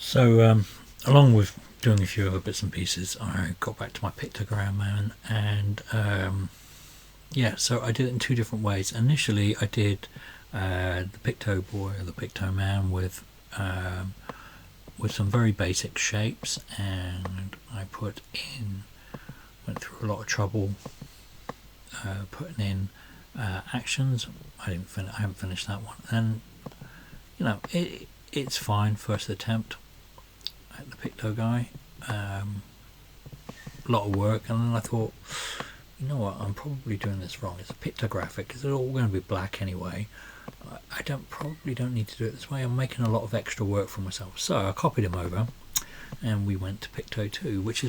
So, along with doing a few other bits and pieces, I got back to my pictogram man, and yeah, so I did it in two different ways. Initially, I did the Pikto boy or the Pikto man with some very basic shapes, and I went through a lot of trouble putting in actions. I haven't finished that one, and it's fine. First attempt at the Pikto guy. A lot of work, and then I thought, you know what, I'm probably doing this wrong. It's a pictographic, because they're all going to be black anyway. I probably don't need to do it this way. I'm making a lot of extra work for myself. So I copied him over, and we went to Pikto 2, which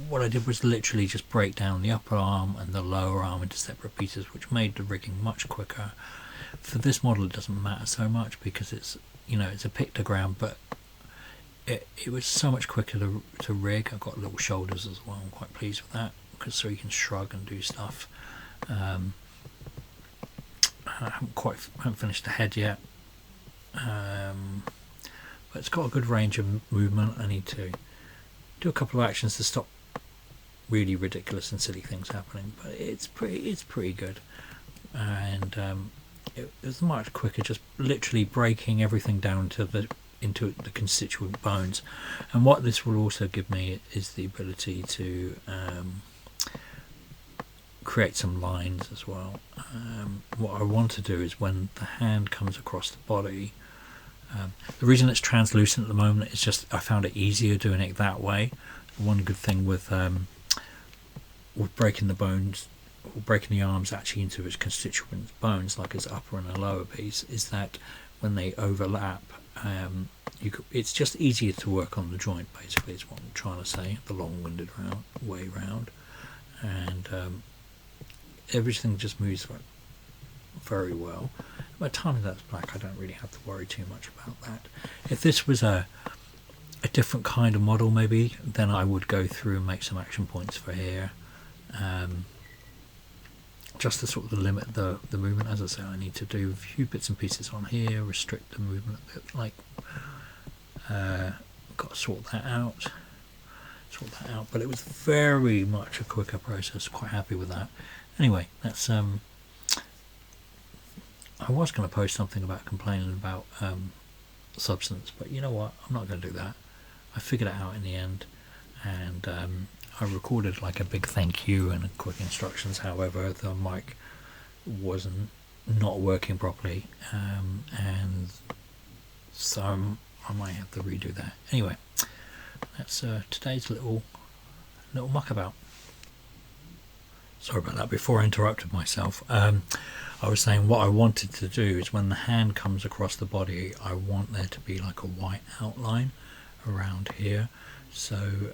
what I did was literally just break down the upper arm and the lower arm into separate pieces, which made the rigging much quicker. For this model, it doesn't matter so much because it's a pictogram, but it was so much quicker to rig. I've got little shoulders as well. I'm quite pleased with that, because so you can shrug and do stuff. I haven't finished the head yet, but it's got a good range of movement. I need to do a couple of actions to stop really ridiculous and silly things happening, but it's pretty good, and it was much quicker, just literally breaking everything down into the constituent bones. And what this will also give me is the ability to create some lines as well. What I want to do is when the hand comes across the body, the reason it's translucent at the moment is just I found it easier doing it that way. One good thing with breaking the bones, or breaking the arms actually into its constituent bones, like its upper and a lower piece, is that when they overlap, it's just easier to work on the joint, basically, is what I'm trying to say, the long-winded way round. And everything just moves very well. By the time that's black, I don't really have to worry too much about that. If this was a different kind of model, maybe, then I would go through and make some action points for here, just to sort of limit the movement. As I say, I need to do a few bits and pieces on here, restrict the movement a bit, like got to sort that out, but it was very much a quicker process. Quite happy with that. Anyway, that's I was going to post something about complaining about substance, but you know what, I'm not going to do that. I figured it out in the end, and I recorded like a big thank you and quick instructions. However, the mic wasn't not working properly, and so I might have to redo that. Anyway, that's today's little muckabout. Sorry about that. Before I interrupted myself, I was saying what I wanted to do is when the hand comes across the body, I want there to be like a white outline around here. So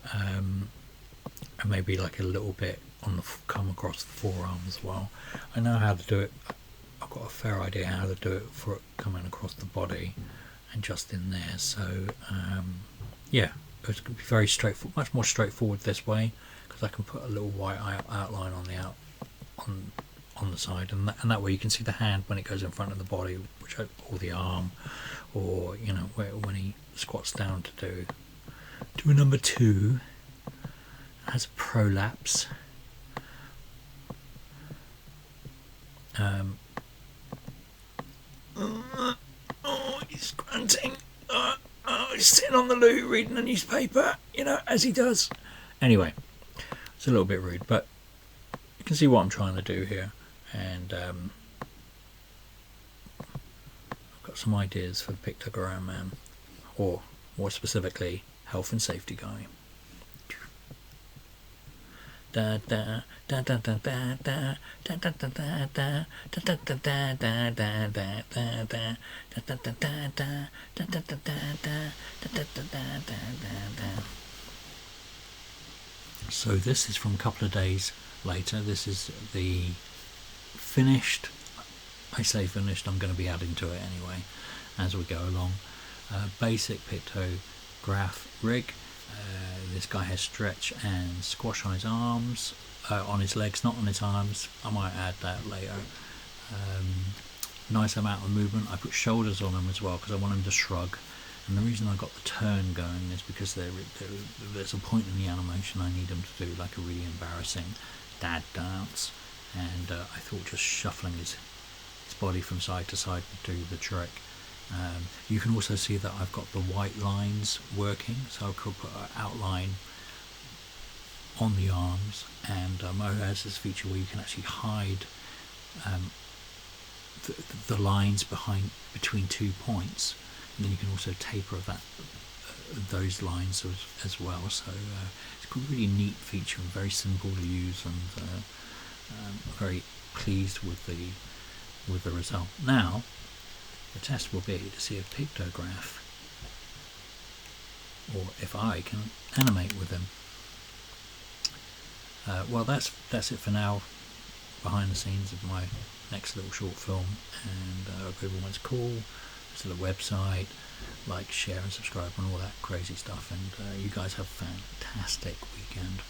and maybe like a little bit on come across the forearm as well. I know how to do it. I've got a fair idea how to do it for it coming across the body and just in there. So yeah, it's going to be very straightforward, much more straightforward this way, because I can put a little white outline on the side, and that way you can see the hand when it goes in front of the body, or the arm, or when he squats down to do a number 2, has a prolapse. He's grunting. He's sitting on the loo reading a newspaper, as he does. Anyway, it's a little bit rude, but you can see what I'm trying to do here, and I've got some ideas for the Pikto Graf man, or more specifically, health and safety guy. Da da da da da da da da da da da da da da da da da da da. So this is from a couple of days later. This is the finished. I say finished, I'm going to be adding to it anyway as we go along. Basic Pikto Graf rig. This guy has stretch and squash on his arms, on his legs, not on his arms. I might add that later. Nice amount of movement. I put shoulders on him as well because I want him to shrug, And the reason I got the turn going is because there's a point in the animation I need him to do like a really embarrassing dad dance, and I thought just shuffling his body from side to side would do the trick. You can also see that I've got the white lines working, so I could put an outline on the arms, and Moho has this feature where you can actually hide the lines between 2 points, and then you can also taper those lines as well. So it's a really neat feature and very simple to use, and very pleased with the result. Now the test will be to see if Pikto Graf, or if I can animate with him. Well, that's it for now, behind the scenes of my next little short film, and I hope everyone's cool. Visit the website, like, share and subscribe and all that crazy stuff, and you guys have a fantastic weekend,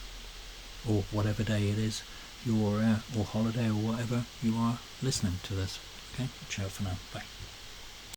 or whatever day it is or holiday, or whatever you are listening to this. Okay, ciao for now, bye.